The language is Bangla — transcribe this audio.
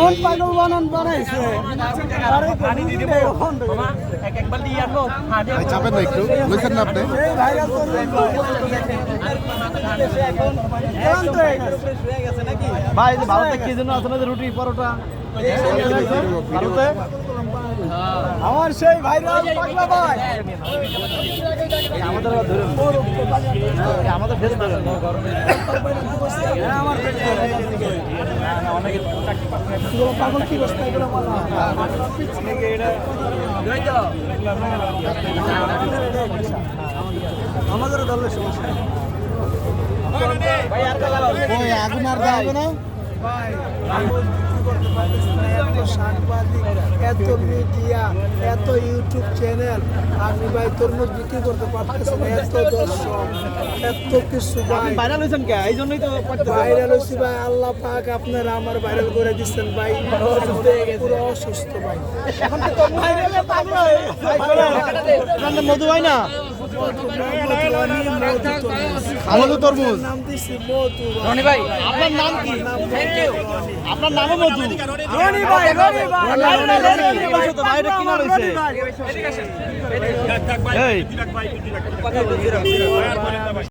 এমন পাগল বানাইছে ভাই চাপেন না একটু, বুঝছেন না আপনি? ভাই ভারতে কি জন্য আছে না রুটি পরোটা ভারতে আমার সেই ভাইরাল পাগলা ভাই আমাদের আমাদের ফেস ধরেন আমার অনেকে পাগল কি অবস্থা এগুলো অনেকে এটা আমাদেরও দলের সমস্যা ভাই আর ওই আগুন আর দেওয়া না? এত সাংবাদিক, এত মিডিয়া, এত ইউটিউব চ্যানেল, আপনি ভাই তরমুজ বিক্রি করতে পারতেছেন, এত দর্শক, এত কিছু ভাই ভাইরাল হয়েছেন কে? এই জন্যই তো ভাইরাল হয়েছি ভাই। আল্লাহ পাক আপনারা আমার ভাইরাল করে দিচ্ছেন ভাই। পুরো অসুস্থ ভাই। এখন তো মধু ভাই না মধু তরমুজ নাম দিচ্ছি মধু রনি ভাই আপনার নাম কি? আপনার নামও মধু রনি ভাই রনি ভাই তো ভাইটা কিনা রইছে এদিকে আসেন এই